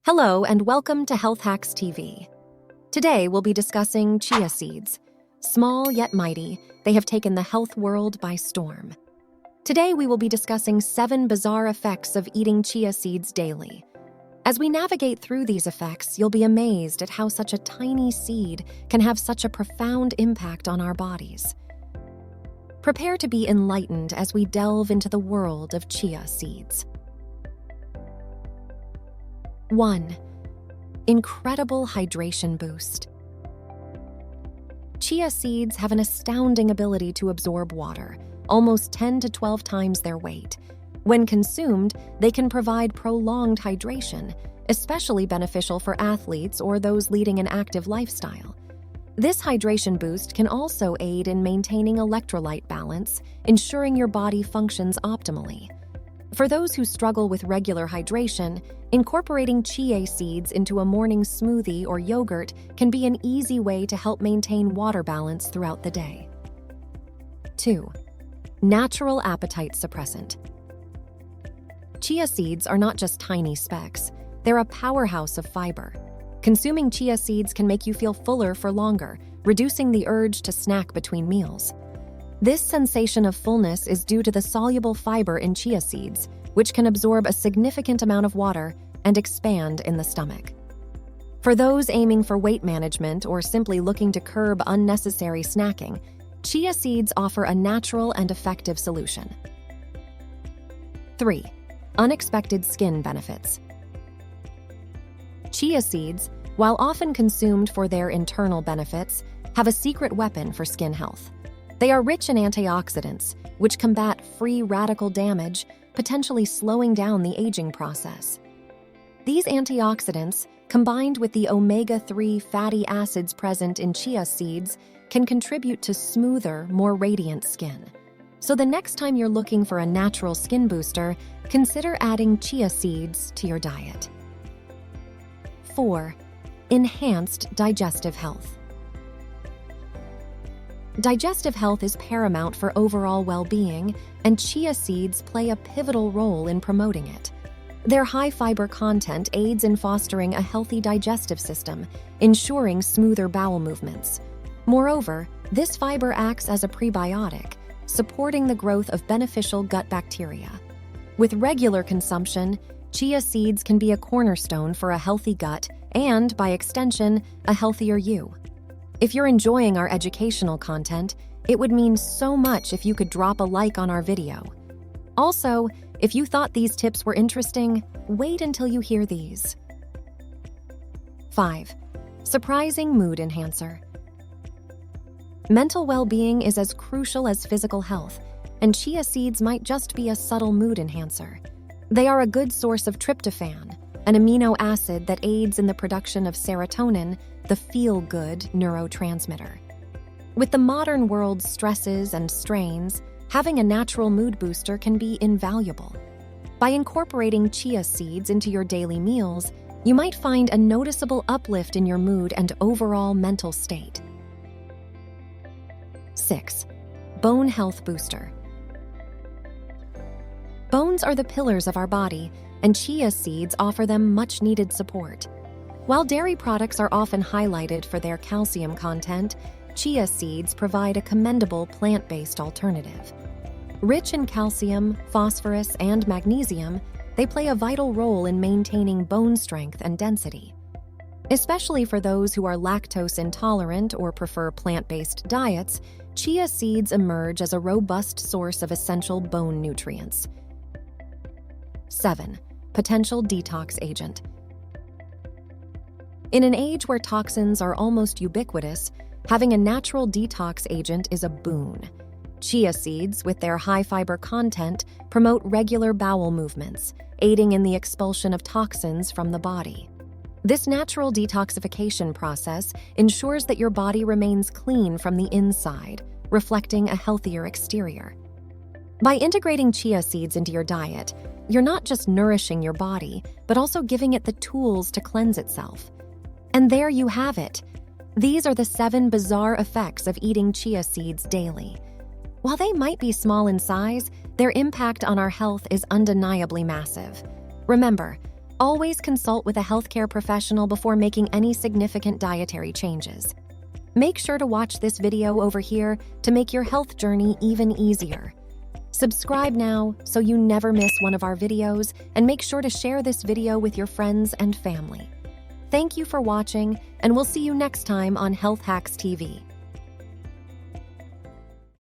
Hello and welcome to HealthHacksTV. Today we'll be discussing chia seeds. Small yet mighty, they have taken the health world by storm. Today we will be discussing 7 bizarre effects of eating chia seeds daily. As we navigate through these effects, you'll be amazed at how such a tiny seed can have such a profound impact on our bodies. Prepare to be enlightened as we delve into the world of chia seeds. 1. Incredible hydration boost. Chia seeds have an astounding ability to absorb water, almost 10 to 12 times their weight. When consumed, they can provide prolonged hydration, especially beneficial for athletes or those leading an active lifestyle. This hydration boost can also aid in maintaining electrolyte balance, ensuring your body functions optimally. For those who struggle with regular hydration, incorporating chia seeds into a morning smoothie or yogurt can be an easy way to help maintain water balance throughout the day. 2. Natural appetite suppressant. Chia seeds are not just tiny specks, they're a powerhouse of fiber. Consuming chia seeds can make you feel fuller for longer, reducing the urge to snack between meals. This sensation of fullness is due to the soluble fiber in chia seeds, which can absorb a significant amount of water and expand in the stomach. For those aiming for weight management or simply looking to curb unnecessary snacking, chia seeds offer a natural and effective solution. 3. Unexpected skin benefits. Chia seeds, while often consumed for their internal benefits, have a secret weapon for skin health. They are rich in antioxidants, which combat free radical damage, potentially slowing down the aging process. These antioxidants, combined with the omega-3 fatty acids present in chia seeds, can contribute to smoother, more radiant skin. So the next time you're looking for a natural skin booster, consider adding chia seeds to your diet. 4. Enhanced digestive health. Digestive health is paramount for overall well-being, and chia seeds play a pivotal role in promoting it. Their high-fiber content aids in fostering a healthy digestive system, ensuring smoother bowel movements. Moreover, this fiber acts as a prebiotic, supporting the growth of beneficial gut bacteria. With regular consumption, chia seeds can be a cornerstone for a healthy gut and, by extension, a healthier you. If you're enjoying our educational content, it would mean so much if you could drop a like on our video. Also, if you thought these tips were interesting, wait until you hear these. 5. Surprising mood enhancer. Mental well-being is as crucial as physical health, and chia seeds might just be a subtle mood enhancer. They are a good source of tryptophan, an amino acid that aids in the production of serotonin, the feel-good neurotransmitter. With the modern world's stresses and strains, having a natural mood booster can be invaluable. By incorporating chia seeds into your daily meals, you might find a noticeable uplift in your mood and overall mental state. 6. Bone health booster. Bones are the pillars of our body, and chia seeds offer them much-needed support. While dairy products are often highlighted for their calcium content, chia seeds provide a commendable plant-based alternative. Rich in calcium, phosphorus, and magnesium, they play a vital role in maintaining bone strength and density. Especially for those who are lactose intolerant or prefer plant-based diets, chia seeds emerge as a robust source of essential bone nutrients. 7. Potential detox agent. In an age where toxins are almost ubiquitous, having a natural detox agent is a boon. Chia seeds, with their high-fiber content, promote regular bowel movements, aiding in the expulsion of toxins from the body. This natural detoxification process ensures that your body remains clean from the inside, reflecting a healthier exterior. By integrating chia seeds into your diet, you're not just nourishing your body, but also giving it the tools to cleanse itself. And there you have it. These are the 7 bizarre effects of eating chia seeds daily. While they might be small in size, their impact on our health is undeniably massive. Remember, Always consult with a healthcare professional before making any significant dietary changes. Make sure to watch this video over here to make your health journey even easier. Subscribe now so you never miss one of our videos, and make sure to share this video with your friends and family. Thank you for watching, and we'll see you next time on Health Hacks TV.